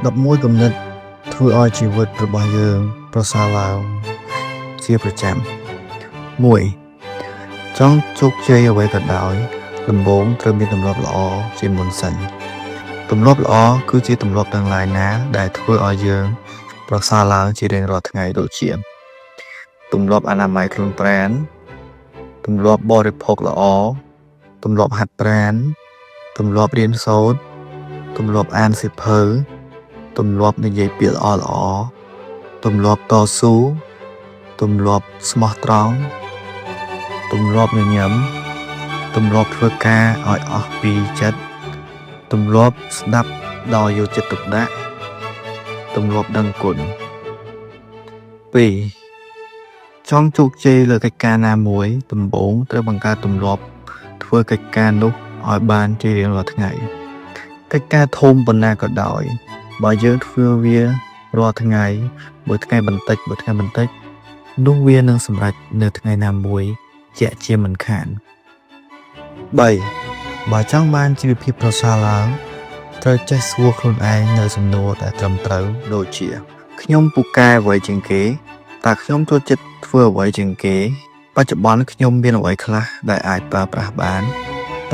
11គំនិតធ្វើឲ្យជីវិតរបស់យើងប្រសើរឡើងជាប្រចាំ 1. ចង់ជោគជ័យអ្វីក៏ដោយដំបូងត្រូវមានទម្លាប់ល្អជាមុនសិនទម្លាប់ល្អគឺជាទម្លាប់ទាំងឡាយណាដែលធ្វើឲ្យយើងប្រសើរឡើងជារៀងរាល់ថ្ងៃដូចជាទម្លាប់អនាម័យខ្លួនប្រាណទម្លាប់បរិភោគល្អទម្លាប់ហាត់ប្រាណទម្លាប់រៀនសូត្រទម្លាប់អានសៀវភៅទម្លាប់និយាយពាក្យល្អៗទម្លាប់តស៊ូទម្លាប់ស្មោះត្រង់ទម្លាប់ញញឹមទម្លាប់ធ្វើការឲ្យអស់ពីចិត្តទម្លាប់ស្ដាប់ដោយយកចិត្តទុកដាក់ទម្លាប់ដឹងគុណ 2. ចង់ជោគជ័យលើកិច្ចការណាមួយដំបូងត្រូវបង្កើតទម្លាប់ធ្វើកិច្ចការនោះឲ្យបានជារៀងរាល់ថ្ងៃកិច្ចការធំប៉ុណ្ណាក៏ដោយបើយើងធ្វើវារាល់ថ្ងៃមួយថ្ងៃបន្តិចនោះវានឹងសម្រេចនៅថ្ងៃណាមួយជាក់ជាមិនខាន 3. បើចង់បានជីវភាពប្រសើរឡើងត្រូវចេះសួរខ្លួនឯងនៅសំណួរដែលត្រឹមត្រូវដូចជាខ្ញុំពូកែអ្វីជាងគេតើខ្ញុំចូលចិត្តធ្វើអ្វីជាងគេបច្ចុប្បន្នខ្ញុំមានអ្វីខ្លះដែលអាចប្រើប្រាស់បាន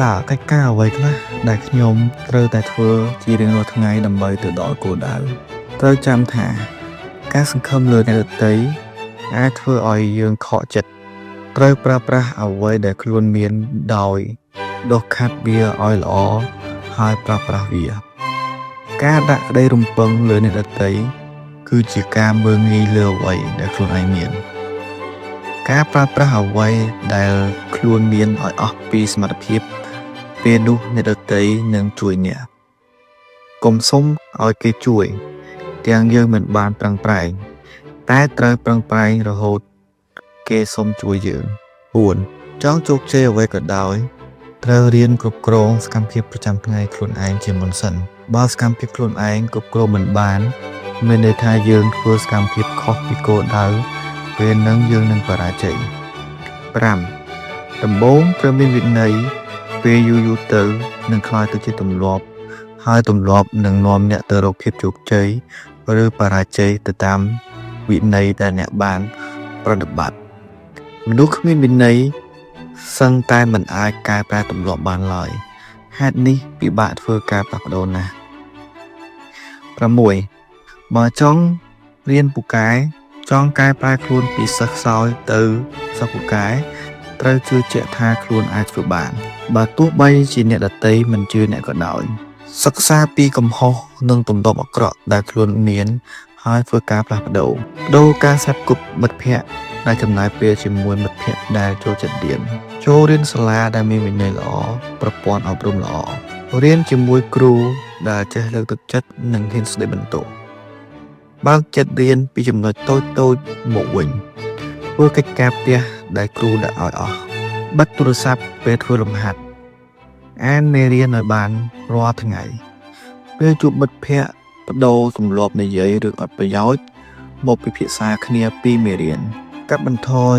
តើកិច្ចការអ្វីខ្លះដែលខ្ញុំត្រូវតែធ្វើជារៀងរាល់ថ្ងៃដើម្បីទៅដល់គោលដៅត្រូវចាំថាការសង្ឃឹមលើអ្នកដទៃអាចធ្វើឲ្យយើងខកចិត្តត្រូវប្រើប្រាស់អ្វីដែលខ្លួនមានដោយដុសខាត់វាឲ្យល្អហើយប្រើប្រាស់វាការដាក់ក្តីរំពឹងលើអ្នកដទៃគឺជាការមើលងាយលើអ្វីដែលខ្លួនឯងមានការប្រើប្រាស់អ្វីដែលខ្លួនមានឲ្យអស់ពីសមត្ថភាពពេលនោះអ្នកដទៃនឹងជួយអ្នកកុំសុំឲ្យគេជួយទាំងយើងមិនបានប្រឹងប្រែងតែត្រូវប្រឹងប្រែងរហូតគេសុំជួយយើង 4. ចង់ជោគជ័យអ្វីក៏ដោយត្រូវរៀនគ្រប់គ្រងសកម្មភាពប្រចាំថ្ងៃខ្លួនឯងជាមុនសិនបើសកម្មភាពខ្លួនឯងគ្រប់គ្រងមិនបានមានន័យថាយើងធ្វើសកម្មភាពខុសពីគោលដៅពេលហ្នឹងយើងនឹងបរាជ័យ 5. ដំបូងត្រូវមានវិន័យពេលយូរទៅនឹងក្លាយទៅជាទម្លាប់ហើយទម្លាប់នឹងនាំអ្នកទៅរកភាពជោគជ័យឬបរាជ័យទៅតាមវិន័យដែលអ្នកបានប្រតិបត្តិមនុស្សគ្មានវិន័យសឹងតែមិនអាចកែប្រែទម្លាប់បានឡើយហេតុនេះពិបាកធ្វើការផ្លាស់ប្ដូរណាស់ 6. បើចង់រៀនពូកែចង់កែប្រែខ្លួនពីសិស្សខ្សោយទៅសិស្សពូកែត្រូវជឿជាក់ថាខ្លួនអាចធ្វើបានបើទោះបីជាអ្នកដទៃមិនជឿអ្នកក៏ដោយសិក្សាពីកំហុសនិងទម្លាប់អាក្រក់ដែលខ្លួនមានហើយធ្វើការផ្លាស់ប្ដូរការសេពគប់មិត្តភ័ក្តិដែលចំណាយពេលជាមួយមិត្តភ័ក្តិដែលចូលចិត្តរៀនចូលរៀនសាលាដែលមានវិន័យល្អប្រព័ន្ធអប់រំល្អរៀនជាមួយគ្រូដែលចេះលើកទឹកចិត្តនិងហ៊ានស្ដីបន្ទោសបើកចិត្តរៀនពីចំណុចតូចមកវិញធ្វើកិច្ចការផ្ទះដែលគ្រូដាក់ឲ្យអស់បិទទូរស័ព្ទពេលធ្វើលំហាត់អានមេរៀនឲ្យបានរាល់ថ្ងៃពេលជួបមិត្តភ័ក្តិបដូរទម្លាប់និយាយរឿងអត់ប្រយោជន៍មកពិភាក្សាគ្នាពីមេរៀនកាត់បន្ថយ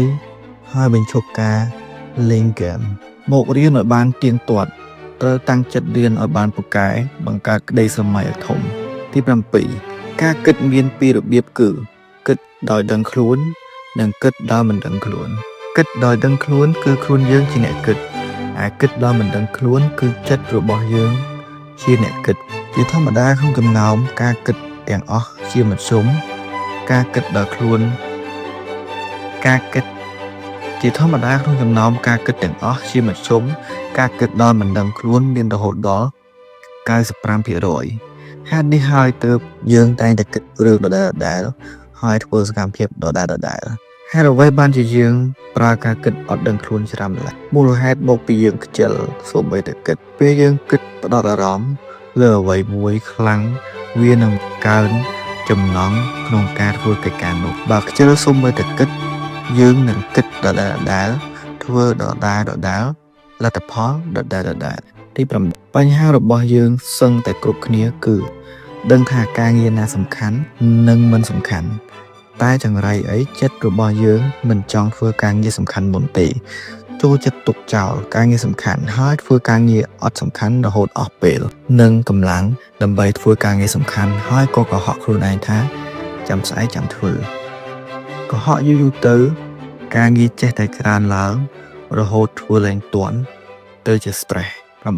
ហើយបញ្ឈប់ការលេងហ្គេមមករៀនឲ្យបានទៀងទាត់ត្រូវតាំងចិត្តរៀនឲ្យបានពូកែបង្កើតក្តីស្រមៃឲ្យធំទី 7 ការគិតមានពីររបៀបគឺគិតដោយដឹងខ្លួននិងគិតដោយមិនដឹងខ្លួនគិតដោយដឹងខ្លួនគឺខ្លួនយើងជាអ្នកគិតហើយគិតដោយមិនដឹងខ្លួនគឺចិត្តរបស់យើងជាអ្នកគិតជាធម្មតាក្នុងចំណោមការគិតទាំងអស់ជាមធ្យមការគិតដោយខ្លួនការគិតជាធម្មតាក្នុងចំណោមការគិតទាំងអស់ជាមធ្យមការគិតដោយមិនដឹងខ្លួនមានរហូតដល់ 95% ហេតុនេះហើយទើបយើងតែងតែគិតរឿងដដែលហើយធ្វើសកម្មភាពដដែលហេតុអ្វីបានជាយើងប្រើការគិតអត់ដឹងខ្លួនច្រើនម្ល៉េះមូលហេតុមកពីយើងខ្ជិលសូម្បីតែគិតពេលយើងគិតផ្ដោតអារម្មណ៍លើអ្វីមួយខ្លាំងវានឹងកើនចំណង់ក្នុងការធ្វើកិច្ចការនោះបើខ្ជិលសូម្បីតែគិតយើងនឹងគិតដដែលធ្វើដដែលលទ្ធផលដដែលទី 8 បញ្ហារបស់យើងសឹងតែគ្រប់គ្នាគឺដឹងថាការងារណាសំខាន់និងមិនសំខាន់តែចង្រៃអីចិត្តរបស់យើងមិនចង់ធ្វើការងារសំខាន់មុនទេ ចូលចិត្តទុកចោលការងារសំខាន់ហើយធ្វើការងារអត់សំខាន់រហូតអស់ពេលនិងកម្លាំងដើម្បីធ្វើការងារសំខាន់ហើយក៏កុហកខ្លួនឯងថាចាំស្អែកចាំធ្វើកុហកយូរទៅការងារចេះតែក្រានឡើងរហូតធ្វើឡើងទាន់ទៅជា stress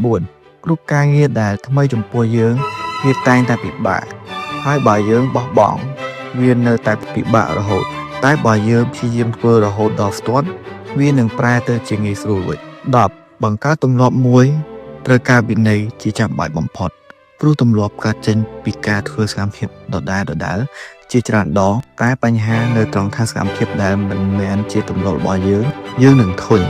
9គ្រប់ការងារដែលថ្មីចំពោះយើងវាតែងតែពិបាកហើយបើយើងបោះបង់វានៅតែពិបាករហូតតែបើយើងព្យាយាមធ្វើរហូតដល់ស្ទាត់វានឹងប្រែទៅជាងាយស្រួលវិញ10បង្កើតទម្លាប់មួយត្រូវការវិន័យជាចាំបាច់បំផុតព្រោះទម្លាប់កើតចេញពីការធ្វើសកម្មភាពដដែលជាច្រើនដងតែបញ្ហានៅត្រង់ថាសកម្មភាពដែលមិនមែនជាទម្លាប់របស់យើងនឹងធុញ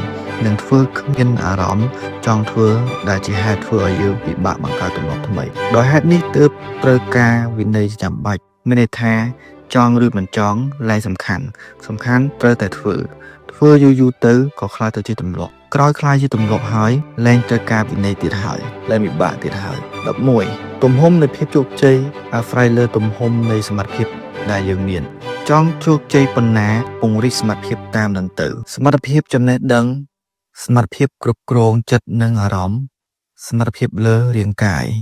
នឹងធ្វើគ្មានអារម្មណ៍ចង់ធ្វើដែលជាហេតុធ្វើឲ្យយើងពិបាកបង្កើតទម្លាប់ថ្មីដោយហេតុនេះទើបត្រូវការវិន័យចាំបាច់មានន័យថាចង់ឬមិនចង់លែងសំខាន់ត្រូវតែធ្វើយូរទៅក៏ខ្លាចទៅជាទម្លាប់ក្រោយខ្លាយជាទម្លាប់ហើយលែងត្រូវការវិន័យទៀតហើយលែងពិបាកទៀតហើយ11ទំហំនៃភាពជោគជ័យអាស្រ័យលើទំហំនៃសមត្ថភាពដែលយើងមានចង់ជោគជ័យប៉ុណ្ណាពង្រីកសមត្ថភាពតាមនឹងទៅសមត្ថភាពចំណេះដឹងសមត្ថភាពគ្រប់គ្រងចិត្តនិងអារម្មណ៍សមត្ថភាពលើរាងកាយ